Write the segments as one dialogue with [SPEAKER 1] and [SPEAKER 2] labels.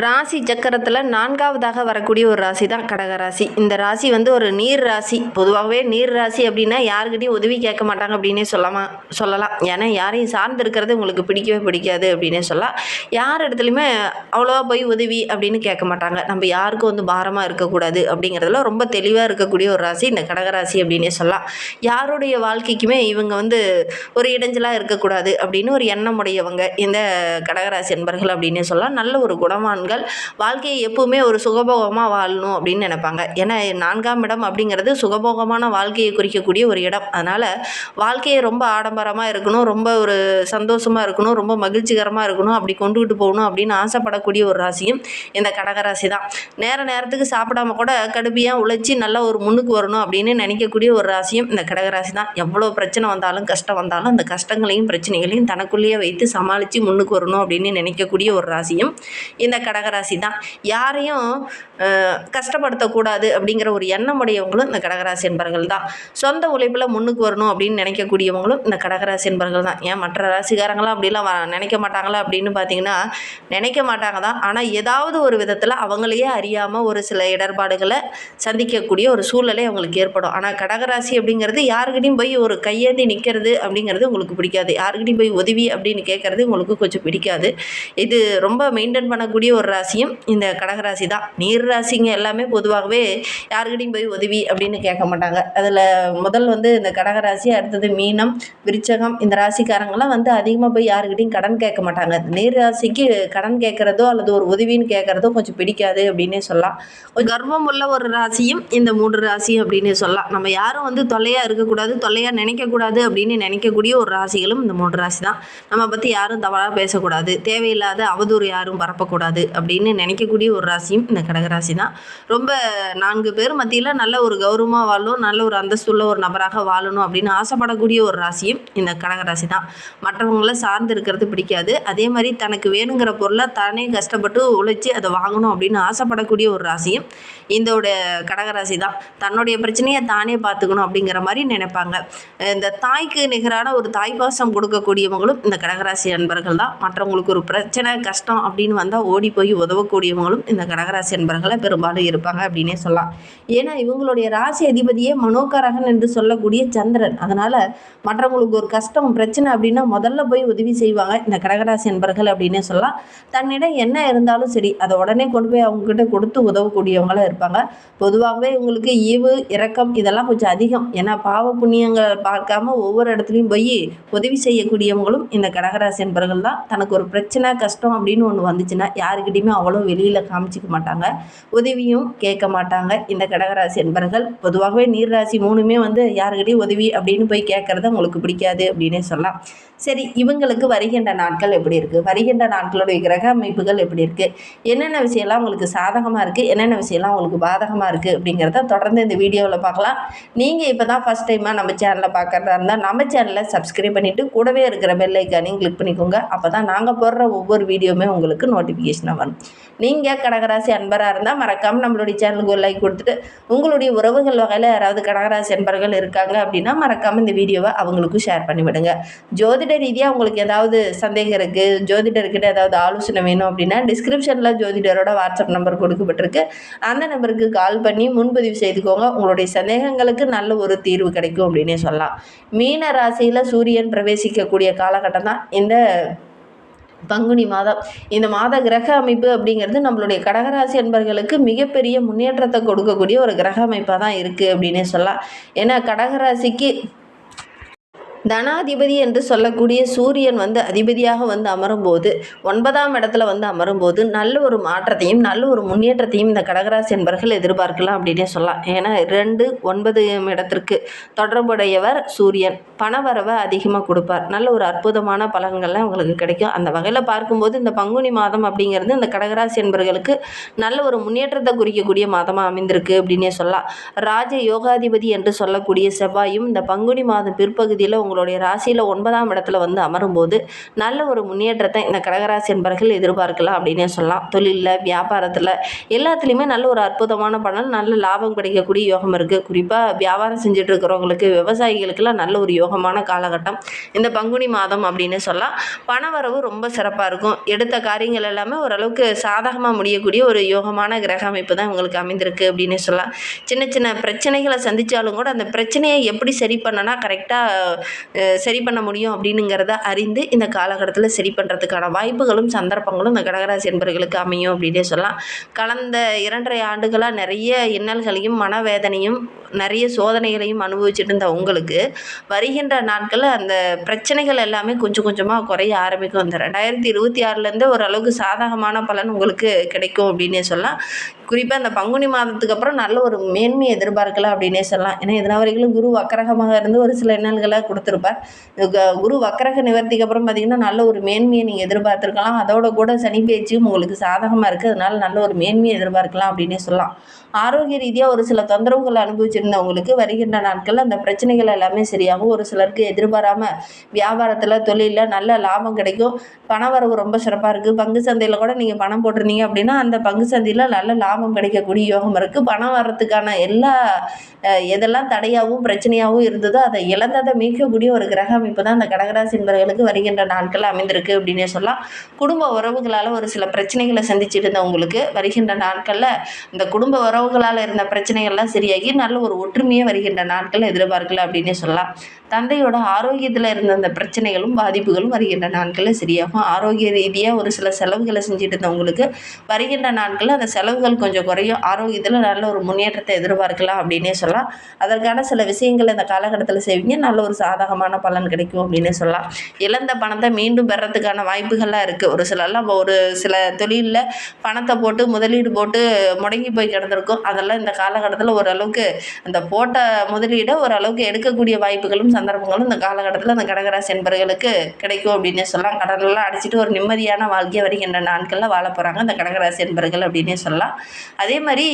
[SPEAKER 1] ராசி சக்கரத்தில் 4வதாக வரக்கூடிய ஒரு ராசி தான் கடகராசி. இந்த ராசி வந்து ஒரு நீர் ராசி. பொதுவாகவே நீர் ராசி அப்படின்னா யாருக்கிட்டையும் உதவி கேட்க மாட்டாங்க அப்படின்னே சொல்லலாம். ஏன்னா யாரையும் சார்ந்து இருக்கிறது உங்களுக்கு பிடிக்கவே பிடிக்காது அப்படின்னே சொல்லலாம். யார் இடத்துலையுமே அவ்வளோவா போய் உதவி அப்படின்னு கேட்க மாட்டாங்க. நம்ம யாருக்கும் வந்து பாரமாக இருக்கக்கூடாது அப்படிங்கிறதுல ரொம்ப தெளிவாக இருக்கக்கூடிய ஒரு ராசி இந்த கடகராசி அப்படின்னே சொல்லலாம். யாருடைய வாழ்க்கைக்குமே இவங்க வந்து ஒரு இடைஞ்சலாக இருக்கக்கூடாது அப்படின்னு ஒரு எண்ணம் உடையவங்க இந்த கடகராசி என்பர்கள் அப்படின்னே சொல்லலாம். நல்ல ஒரு குணமான வாழ்க்கையை எப்பவுமே ஒரு சுகபோகமாக வாழணும் அப்படின்னு நினைப்பாங்க. ஏன்னா 4ஆம் இடம் அப்படிங்கிறது சுகபோகமான வாழ்க்கையை குறிக்கக்கூடிய ஒரு இடம். அதனால் வாழ்க்கையை ரொம்ப ஆடம்பரமாக இருக்கணும், ரொம்ப ஒரு சந்தோஷமாக இருக்கணும், ரொம்ப மகிழ்ச்சிகரமாக இருக்கணும், அப்படி கொண்டுகிட்டு போகணும் அப்படின்னு ஆசைப்படக்கூடிய ஒரு ராசியும் இந்த கடகராசி தான். நேரத்துக்கு சாப்பிடாம கூட கடுமையாக உழைச்சி நல்லா ஒரு முன்னுக்கு வரணும் அப்படின்னு நினைக்கக்கூடிய ஒரு ராசியும் இந்த கடகராசி தான். எவ்வளோ பிரச்சனை வந்தாலும் கஷ்டம் வந்தாலும் அந்த கஷ்டங்களையும் பிரச்சனைகளையும் தனக்குள்ளேயே வைத்து சமாளித்து முன்னுக்கு வரணும் அப்படின்னு நினைக்கக்கூடிய ஒரு ராசியும் இந்த கடகராசி தான். யாரையும் கஷ்டப்படுத்தக்கூடாது அப்படிங்கிற ஒரு எண்ணம் உடையவங்களும் இந்த கடகராசி என்பர்கள் தான். சொந்த உழைப்பில் முன்னுக்கு வரணும் அப்படின்னு நினைக்கக்கூடியவங்களும் இந்த கடகராசி என்பர்கள் தான். ஏன் மற்ற ராசிக்காரங்களாம் அப்படிலாம் நினைக்க மாட்டாங்களா அப்படின்னு பார்த்தீங்கன்னா நினைக்க மாட்டாங்க தான். ஆனால் ஏதாவது ஒரு விதத்தில் அவங்களையே அறியாமல் ஒரு சில இடர்பாடுகளை சந்திக்கக்கூடிய ஒரு சூழ்நிலை அவங்களுக்கு ஏற்படும். ஆனால் கடகராசி அப்படிங்கிறது யாருக்கிட்டையும் போய் ஒரு கையேந்தி நிற்கிறது அப்படிங்கிறது உங்களுக்கு பிடிக்காது. யாருக்கிட்டையும் போய் உதவி அப்படின்னு கேட்கறது உங்களுக்கு கொஞ்சம் பிடிக்காது. இது ரொம்ப மெயின்டைன் பண்ணக்கூடிய ஒரு ராசியும் இந்த கடகராசி தான். நீர் ராசிங்க எல்லாமே பொதுவாகவே யாருக்கிட்டையும் போய் உதவி அப்படின்னு கேட்க மாட்டாங்க. அதில் முதல் வந்து இந்த கடகராசி, அடுத்தது மீனம், விருச்சகம், இந்த ராசிக்காரங்களாம் வந்து அதிகமாக போய் யாருக்கிட்டையும் கடன் கேட்க மாட்டாங்க. நீர் ராசிக்கு கடன் கேட்குறதோ அல்லது ஒரு உதவின்னு கேட்குறதோ கொஞ்சம் பிடிக்காது அப்படின்னே சொல்லலாம். ஒரு கர்வம் உள்ள ஒரு ராசியும் இந்த 3 ராசியும் அப்படின்னே சொல்லலாம். நம்ம யாரும் வந்து தொல்லையாக இருக்கக்கூடாது, தொல்லையாக நினைக்கக்கூடாது அப்படின்னு நினைக்கக்கூடிய ஒரு ராசிகளும் இந்த 3 ராசி தான். நம்ம பற்றி யாரும் தவறாக பேசக்கூடாது, தேவையில்லாத அவதூறு யாரும் பரப்பக்கூடாது அப்படின்னு நினைக்கக்கூடிய ஒரு ராசியும் இந்த கடகராசி தான். ரொம்ப 4 பேர் மத்தியில் நல்ல ஒரு கௌரவமாக வாழணும், நல்ல ஒரு அந்தஸ்துள்ள ஒரு நபராக வாழணும் அப்படின்னு ஆசைப்படக்கூடிய ஒரு ராசியும் இந்த கடகராசி தான். மற்றவங்கள சார்ந்து இருக்கிறது பிடிக்காது. அதே மாதிரி தனக்கு வேணுங்கிற பொருளை தானே கஷ்டப்பட்டு உழைச்சி அதை வாங்கணும் அப்படின்னு ஆசைப்படக்கூடிய ஒரு ராசியும் இதோட கடகராசி தான். தன்னுடைய பிரச்சனையை தானே பார்த்துக்கணும் அப்படிங்கிற மாதிரி நினைப்பாங்க. இந்த தாய்க்கு நிகரான ஒரு தாய்ப்பாசம் கொடுக்கக்கூடியவங்களும் இந்த கடகராசி அன்பர்கள் தான். மற்றவங்களுக்கு ஒரு பிரச்சனை கஷ்டம் அப்படின்னு வந்தால் ஓடி போய் உதவக்கூடியவங்களும் இந்த கடகராசி அன்பர்களை பெரும்பாலும் இருப்பாங்க அப்படின்னே சொல்லலாம். ஏன்னா இவங்களுடைய ராசி அதிபதியே மனோகாரகன் என்று சொல்லக்கூடிய சந்திரன். அதனால் மற்றவங்களுக்கு ஒரு கஷ்டம் பிரச்சனை அப்படின்னா முதல்ல போய் உதவி செய்வாங்க இந்த கடகராசி அன்பர்கள் அப்படின்னே சொல்லலாம். தன்னிடம் என்ன இருந்தாலும் சரி அதை உடனே கொண்டு போய் அவங்கக்கிட்ட கொடுத்து உதவக்கூடியவங்களாக இருப்பாங்க. பொதுவாகவே இவங்களுக்கு ஈவு இரக்கம் இதெல்லாம் கொஞ்சம் அதிகம். ஏன்னா பாவ புண்ணியங்களை பார்க்காம ஒவ்வொரு இடத்துலையும் போய் உதவி செய்யக்கூடியவங்களும் இந்த கடகராசி அன்பர்கள் தான். தனக்கு ஒரு பிரச்சனை கஷ்டம் அப்படின்னு ஒன்று வந்துச்சுன்னா யாருக்கிட்டையுமே அவ்வளோ வெளியில் காமிச்சிக்க மாட்டாங்க, உதவியும் கேட்க மாட்டாங்க இந்த கடகராசி என்பர்கள். பொதுவாகவே நீர்ராசி 3மே வந்து யாருக்கிட்டையும் உதவி அப்படின்னு போய் கேட்குறது உங்களுக்கு பிடிக்காது அப்படின்னே சொல்லலாம். சரி, இவங்களுக்கு வருகின்ற நாட்கள் எப்படி இருக்குது, வருகின்ற நாட்களுடைய கிரக அமைப்புகள் எப்படி இருக்குது, என்னென்ன விஷயம்லாம் உங்களுக்கு சாதகமாக இருக்குது, என்னென்ன விஷயம்லாம் உங்களுக்கு பாதகமாக இருக்குது அப்படிங்கிறத தொடர்ந்து இந்த வீடியோவில் பார்க்கலாம். நீங்கள் இப்போ தான் ஃபஸ்ட் டைமாக நம்ம சேனலை பார்க்குறதா இருந்தால் நம்ம சேனலை சப்ஸ்கிரைப் பண்ணிவிட்டு கூடவே இருக்கிற பெல் ஐக்கானையும் கிளிக் பண்ணிக்கோங்க. அப்போ தான் நாங்கள் போடுற ஒவ்வொரு வீடியோவுமே உங்களுக்கு நோட்டிஃபிகேஷனாக வரும். நீங்கள் கடகராசி அன்பராக இருந்தால் மறக்காமல் நம்மளுடைய சேனலுக்கு ஒரு லைக் கொடுத்துட்டு உங்களுடைய உறவுகள் வகையில் யாராவது கடகராசி அன்பர்கள் இருக்காங்க அப்படின்னா மறக்காமல் இந்த வீடியோவை அவங்களுக்கும் ஷேர் பண்ணிவிடுங்க. ஜோதிட ரீதியாக உங்களுக்கு ஏதாவது சந்தேகம் இருக்குது, ஜோதிடர்கிட்ட ஏதாவது ஆலோசனை வேணும் அப்படின்னா டிஸ்கிரிப்ஷனில் ஜோதிடரோட வாட்ஸ்அப் நம்பர் கொடுக்கப்பட்டிருக்கு. அந்த நம்பருக்கு கால் பண்ணி முன்பதிவு செய்துக்கோங்க. உங்களுடைய சந்தேகங்களுக்கு நல்ல ஒரு தீர்வு கிடைக்கும் அப்படின்னே சொல்லலாம். மீன ராசியில் சூரியன் பிரவேசிக்கக்கூடிய காலகட்டம் தான் இந்த பங்குனி மாதம். இந்த மாத கிரக அமைப்பு அப்படிங்கிறது நம்மளுடைய கடகராசி அன்பர்களுக்கு மிகப்பெரிய முன்னேற்றத்தை கொடுக்கக்கூடிய ஒரு கிரக அமைப்பாக தான் இருக்குது அப்படின்னே சொல்லலாம். ஏன்னா கடகராசிக்கு தனாதிபதி என்று சொல்லக்கூடிய சூரியன் வந்து அதிபதியாக வந்து அமரும்போது 9ஆம் இடத்துல வந்து அமரும்போது நல்ல ஒரு மாற்றத்தையும் நல்ல ஒரு முன்னேற்றத்தையும் இந்த கடகராசி என்பர்கள் எதிர்பார்க்கலாம் அப்படின்னே சொல்லலாம். ஏன்னா 2, 9ஆம் இடத்திற்கு தொடர்புடையவர் சூரியன். பணவரவை அதிகமாக கொடுப்பார். நல்ல ஒரு அற்புதமான பலன்கள்லாம் உங்களுக்கு கிடைக்கும். அந்த வகையில் பார்க்கும்போது இந்த பங்குனி மாதம் அப்படிங்கிறது இந்த கடகராசி என்பர்களுக்கு நல்ல ஒரு முன்னேற்றத்தை குறிக்கக்கூடிய மாதமாக அமைந்திருக்கு அப்படின்னே சொல்லலாம். ராஜ யோகாதிபதி என்று சொல்லக்கூடிய செவ்வாயும் இந்த பங்குனி மாதம் பிற்பகுதியில் உங்களுடைய ராசியில் 9ஆம் இடத்துல வந்து அமரும்போது நல்ல ஒரு முன்னேற்றத்தை இந்த கடகராசி என்பர்கள் எதிர்பார்க்கலாம் அப்படின்னே சொல்லலாம். தொழிலில், வியாபாரத்தில் எல்லாத்துலேயுமே நல்ல ஒரு அற்புதமான பலன், நல்ல லாபம் கிடைக்கக்கூடிய யோகம் இருக்குது. குறிப்பாக வியாபாரம் செஞ்சுட்டு இருக்கிறவங்களுக்கு, விவசாயிகளுக்கெல்லாம் நல்ல ஒரு யோகமான காலகட்டம் இந்த பங்குனி மாதம் அப்படின்னு சொல்லலாம். பணவரவு ரொம்ப சிறப்பாக இருக்கும். எடுத்த காரியங்கள் எல்லாமே ஓரளவுக்கு சாதகமாக முடியக்கூடிய ஒரு யோகமான கிரக அமைப்பு தான் உங்களுக்கு அமைந்திருக்கு அப்படின்னு சொல்லலாம். சின்ன சின்ன பிரச்சனைகளை சந்தித்தாலும் கூட அந்த பிரச்சனையை எப்படி சரி பண்ணனா கரெக்டாக சரி பண்ண முடியும் அப்படின்னுங்கிறத அறிந்து இந்த காலகட்டத்தில் சரி பண்ணுறதுக்கான வாய்ப்புகளும் சந்தர்ப்பங்களும் இந்த கடகராசி என்பவர்களுக்கு அமையும் அப்படின்னே சொல்லலாம். கடந்த 2.5 ஆண்டுகளாக நிறைய இன்னல்களையும் மனவேதனையும் நிறைய சோதனைகளையும் அனுபவிச்சுட்டு இருந்த உங்களுக்கு வருகின்ற நாட்களில் அந்த பிரச்சனைகள் எல்லாமே கொஞ்சம் கொஞ்சமாக குறைய ஆரம்பிக்கும். இந்த 2026லேருந்து ஓரளவுக்கு சாதகமான பலன் உங்களுக்கு கிடைக்கும் அப்படின்னே சொல்லலாம். குறிப்பாக இந்த பங்குனி மாதத்துக்கு அப்புறம் நல்ல ஒரு மேன்மையை எதிர்பார்க்கலாம் அப்படின்னே சொல்லலாம். ஏன்னா இதனால் வரைக்கும் குரு வக்கரகமாக இருந்து ஒரு சில இன்னல்களை கொடுத்துருப்பார். குரு வக்கரக நிவர்த்திக்கு அப்புறம் பார்த்திங்கன்னா நல்ல ஒரு மேன்மையை நீங்கள் எதிர்பார்த்துருக்கலாம். அதோட கூட சனி பேச்சும் உங்களுக்கு சாதகமாக இருக்குது. அதனால் நல்ல ஒரு மேன்மையை எதிர்பார்க்கலாம் அப்படின்னே சொல்லலாம். ஆரோக்கிய ரீதியாக ஒரு சில தொந்தரவுகளை அனுபவிச்சிருந்தவங்களுக்கு வருகின்ற நாட்களில் அந்த பிரச்சனைகள் எல்லாமே சரியாகும். ஒரு சிலருக்கு எதிர்பாராமல் வியாபாரத்தில், தொழிலில் நல்ல லாபம் கிடைக்கும். பணவரவு ரொம்ப சிறப்பாக இருக்குது. பங்கு சந்தையில் கூட நீங்கள் பணம் போட்டிருந்தீங்க அப்படின்னா அந்த பங்கு சந்தையில் நல்ல லாபம் கிடைக்கக்கூடிய யோகம் இருக்குது. பணம் வர்றதுக்கான எல்லா எதெல்லாம் தடையாகவும் பிரச்சனையாகவும் இருந்ததோ அதை இழந்ததை மீட்கக்கூடிய ஒரு கிரக அமைப்பு தான் அந்த கடகராசி என்பவர்களுக்கு வருகின்ற நாட்கள் அமைந்திருக்கு அப்படின்னே சொல்லலாம். குடும்ப உறவுகளால் ஒரு சில பிரச்சனைகளை சந்திச்சுட்டு இருந்தவங்களுக்கு வருகின்ற நாட்களில் இந்த குடும்ப உறவுகளால் இருந்த பிரச்சனைகள்லாம் சரியாகி நல்ல ஒரு ஒற்றுமையாக வருகின்ற நாட்கள் எதிர்பார்க்கல அப்படின்னே சொல்லலாம். தந்தையோட ஆரோக்கியத்தில் இருந்த அந்த பிரச்சனைகளும் பாதிப்புகளும் வருகின்ற நாட்களில் சரியாகும். ஆரோக்கிய ரீதியாக ஒரு சில செலவுகளை செஞ்சுட்டு இருந்தவங்களுக்கு வருகின்ற நாட்களில் அந்த செலவுகள் கொஞ்சம் குறையும். ஆரோக்கியத்தில் நல்ல ஒரு முன்னேற்றத்தை எதிர்பார்க்கலாம் அப்படின்னே சொல்லலாம். அதற்கான சில விஷயங்கள் இந்த காலகட்டத்தில் செய்வீங்க. நல்ல ஒரு சாதகமான பலன் கிடைக்கும் அப்படின்னே சொல்லலாம். இழந்த பணத்தை மீண்டும் பெறத்துக்கான வாய்ப்புகள்லாம் இருக்குது. ஒரு சில தொழிலில் பணத்தை போட்டு முதலீடு போட்டு முடங்கி போய் கிடந்திருக்கும். அதெல்லாம் இந்த காலகட்டத்தில் ஓரளவுக்கு அந்த போட்ட முதலீடை ஓரளவுக்கு எடுக்கக்கூடிய வாய்ப்புகளும் சந்தர்ப்பங்களும் இந்த காலகட்டத்தில் அந்த கடகராசி என்பவர்களுக்கு கிடைக்கும் அப்படின்னே சொல்லலாம். கடனெல்லாம் அடிச்சுட்டு ஒரு நிம்மதியான வாழ்க்கையை வருகின்ற நாட்களில் வாழ போகிறாங்க இந்த கடகராசி என்பவர்கள் அப்படின்னே சொல்லலாம். அதே மாதிரி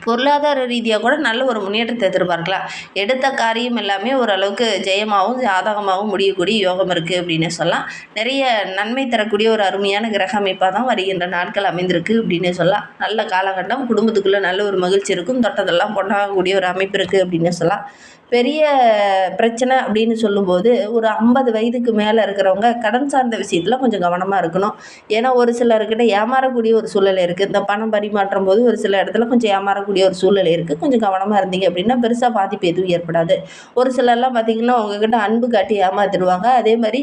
[SPEAKER 1] பொருளாதார ரீதியாக கூட நல்ல ஒரு முன்னேற்றத்தை எதிர்பார்க்கலாம். எடுத்த காரியம் எல்லாமே ஓரளவுக்கு ஜெயமாகவும் சாதகமாகவும் முடியக்கூடிய யோகம் இருக்குது அப்படின்னு சொல்லலாம். நிறைய நன்மை தரக்கூடிய ஒரு அருமையான கிரக அமைப்பாக தான் வருகின்ற நாட்கள் அமைந்திருக்கு அப்படின்னு சொல்லலாம். நல்ல காலகட்டம், குடும்பத்துக்குள்ளே நல்ல ஒரு மகிழ்ச்சி இருக்கும். தொட்டதெல்லாம் கொண்டாடக்கூடிய ஒரு அமைப்பு இருக்குது அப்படின்னு சொல்லலாம். பெரிய பிரச்சனை அப்படின்னு சொல்லும்போது ஒரு 50 வயதுக்கு மேலே இருக்கிறவங்க கடன் சார்ந்த விஷயத்தில் கொஞ்சம் கவனமாக இருக்கணும். ஏன்னா ஒரு சிலர்கிட்ட ஏமாறக்கூடிய ஒரு சூழ்நிலை இருக்குது. இந்த பணம் பரிமாற்றும் போது ஒரு சில இடத்துல கொஞ்சம் ஏமாறக்கூடிய ஒரு சூழ்நிலை இருக்குது. கொஞ்சம் கவனமாக இருந்தீங்க அப்படின்னா பெருசாக பாதிப்பு எதுவும் ஏற்படாது. ஒரு சிலர்லாம் பார்த்திங்கன்னா உங்ககிட்ட அன்பு காட்டி ஏமாத்திடுவாங்க. அதே மாதிரி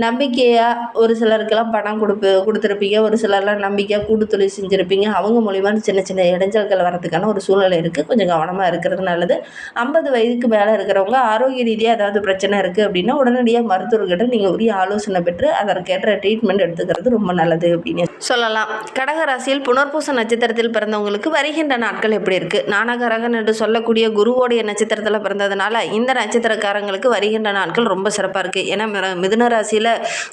[SPEAKER 1] நம்பிக்கையாக ஒரு சிலருக்கெல்லாம் பணம் கொடுத்துருப்பீங்க. ஒரு சிலர்லாம் நம்பிக்கையாக கூட்டு தொழில் செஞ்சுருப்பீங்க. அவங்க மூலிமா சின்ன சின்ன இடைஞ்சல்கள் வரதுக்கான ஒரு சூழ்நிலை இருக்குது. கொஞ்சம் கவனமாக இருக்கிறது நல்லது. 50 வயதுக்கு மேலே இருக்கிறவங்க ஆரோக்கிய ரீதியாக ஏதாவது பிரச்சனை இருக்குது அப்படின்னா உடனடியாக மருத்துவர்கிட்ட நீங்கள் உரிய ஆலோசனை பெற்று அதற்கேற்ற ட்ரீட்மெண்ட் எடுத்துக்கிறது ரொம்ப நல்லது அப்படின்னு சொல்லலாம். கடகராசியில் புனர்பூச நட்சத்திரத்தில் பிறந்தவங்களுக்கு வருகின்ற நாட்கள் எப்படி இருக்குது? நானகரகன் என்று சொல்லக்கூடிய குருவோடைய நட்சத்திரத்தில் பிறந்ததுனால இந்த நட்சத்திரக்காரங்களுக்கு வருகின்ற நாட்கள் ரொம்ப சிறப்பாக இருக்குது. ஏன்னா மிதுன ராசியில்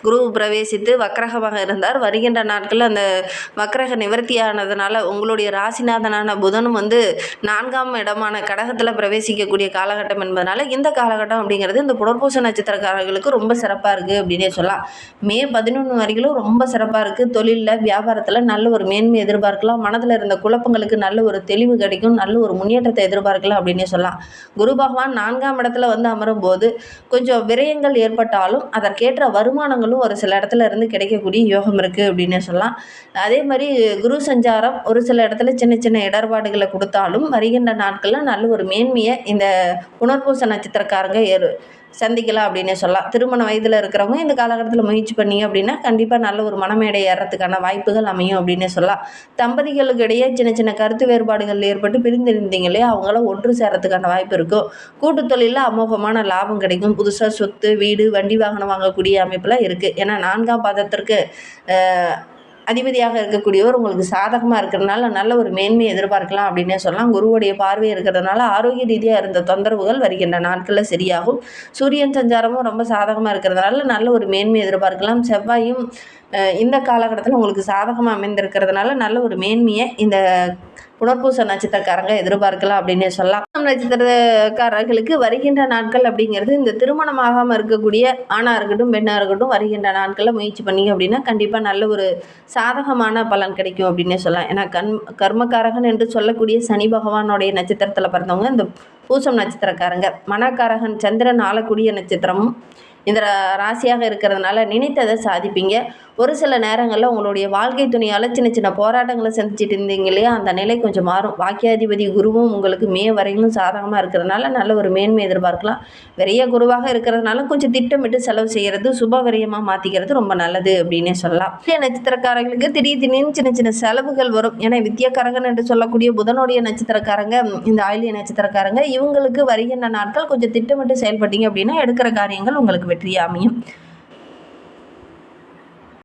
[SPEAKER 1] குரு பிரவேசித்து வக்ரகமாக இருந்தார். வருகின்ற நாட்களில் அந்த வக்ரக நிவர்த்தியானதுனால உங்களுடைய ராசிநாதனான புதனும் வந்து 4ஆம் இடமான கடகத்தில் பிரவேசிக்கக்கூடிய காலகட்டம் என்பதனால இந்த காலகட்டம் அப்படிங்கிறது இந்த புனர்பூச நட்சத்திரக்காரர்களுக்கு ரொம்ப சிறப்பாக இருக்குது அப்படின்னே சொல்லலாம். மே 11 வரைக்கும் ரொம்ப சிறப்பாக இருக்குது. தொழிலில், வியாபாரத்தில் நல்ல ஒரு மேன்மை எதிர்பார்க்கலாம். மனதில் இருந்த குழப்பங்களுக்கு நல்ல ஒரு தெளிவு கிடைக்கும். நல்ல ஒரு முன்னேற்றத்தை எதிர்பார்க்கலாம் அப்படின்னே சொல்லலாம். குரு பகவான் 4ஆம் இடத்துல வந்து அமரும் போது கொஞ்சம் விரயங்கள் ஏற்பட்டாலும் அதற்கேற்ற வருமானங்களும் ஒரு சில இடத்துல இருந்து கிடைக்கக்கூடிய யோகம் இருக்குது அப்படின்னே சொல்லலாம். அதே மாதிரி குரு சஞ்சாரம் ஒரு சில இடத்துல சின்ன சின்ன இடர்பாடுகளை கொடுத்தாலும் வருகின்ற நாட்களில் நல்ல ஒரு மேன்மையை இந்த புனர்பூச நட்சத்திரக்காரங்க சந்திக்கலாம் அப்படின்னே சொல்லலாம். திருமண வயதில் இருக்கிறவங்க இந்த காலகட்டத்தில் முயற்சி பண்ணீங்க அப்படின்னா கண்டிப்பாக நல்ல ஒரு மனமேடை ஏறத்துக்கான வாய்ப்புகள் அமையும் அப்படின்னே சொல்லலாம். தம்பதிகளுக்கு இடையே சின்ன சின்ன கருத்து வேறுபாடுகள் ஏற்பட்டு பிரிந்திருந்தீங்க இல்லையா, அவங்களாம் ஒன்று சேரத்துக்கான வாய்ப்பு இருக்கும். கூட்டு தொழிலில் அமோகமான லாபம் கிடைக்கும். புதுசாக சொத்து, வீடு, வண்டி வாகனம் வாங்கக்கூடிய அமைப்பில் இருக்குது. ஏன்னா 4ஆம் பாதத்திற்கு அதிபதியாக இருக்கக்கூடியவர் உங்களுக்கு சாதகமாக இருக்கிறதுனால நல்ல ஒரு மேன்மையை எதிர்பார்க்கலாம் அப்படின்னே சொல்லலாம். குருவுடைய பார்வை இருக்கிறதுனால ஆரோக்கிய ரீதியாக இருந்த தொந்தரவுகள் வருகின்ற நாட்களில் சரியாகும். சூரியன் சஞ்சாரமும் ரொம்ப சாதகமாக இருக்கிறதுனால நல்ல ஒரு மேன்மையை எதிர்பார்க்கலாம். செவ்வாயும் இந்த காலகட்டத்தில் உங்களுக்கு சாதகமாக அமைந்திருக்கிறதுனால நல்ல ஒரு மேன்மையை இந்த புனர்பூச நட்சத்திரக்காரங்க எதிர்பார்க்கலாம் அப்படின்னே சொல்லலாம். நட்சத்திரக்காரர்களுக்கு வருகின்ற நாட்கள் அப்படிங்கிறது இந்த திருமணமாகாமல் இருக்கக்கூடிய ஆணாக இருக்கட்டும் பெண்ணாக இருக்கட்டும் வருகின்ற நாட்களில் முயற்சி பண்ணிங்க அப்படின்னா கண்டிப்பாக நல்ல ஒரு சாதகமான பலன் கிடைக்கும் அப்படின்னே சொல்லலாம். ஏன்னா கர்மக்காரகன் என்று சொல்லக்கூடிய சனி பகவானுடைய நட்சத்திரத்தில் பிறந்தவங்க இந்த பூசம் நட்சத்திரக்காரங்க. மனக்காரகன் சந்திரன் ஆளக்கூடிய நட்சத்திரமும் இந்த ராசியாக இருக்கிறதுனால நினைத்ததை சாதிப்பீங்க. ஒரு சில நேரங்களில் உங்களுடைய வாழ்க்கை துணையால் சின்ன சின்ன போராட்டங்களை சந்திச்சுட்டு இருந்தீங்க இல்லையா, அந்த நிலை கொஞ்சம் மாறும். வாக்கியாதிபதி குருவும் உங்களுக்கு மே வரையிலும் சாதகமாக இருக்கிறதுனால நல்ல ஒரு மேன்மை எதிர்பார்க்கலாம். விரைய குருவாக இருக்கிறதுனால கொஞ்சம் திட்டமிட்டு செலவு செய்கிறது, சுப விரயமாக மாற்றிக்கிறது ரொம்ப நல்லது அப்படின்னே சொல்லலாம். நட்சத்திரக்காரர்களுக்கு திடீர்னு சின்ன சின்ன செலவுகள் வரும். ஏன்னா வித்தியாக்காரகன் என்று சொல்லக்கூடிய புதனுடைய நட்சத்திரக்காரங்க இந்த ஆயிலிய நட்சத்திரக்காரங்க இவங்களுக்கு வருகின்ற நாட்கள் கொஞ்சம் திட்டமிட்டு செயல்பட்டீங்க அப்படின்னா எடுக்கிற காரியங்கள் உங்களுக்கு வெற்றியாக அமையும்.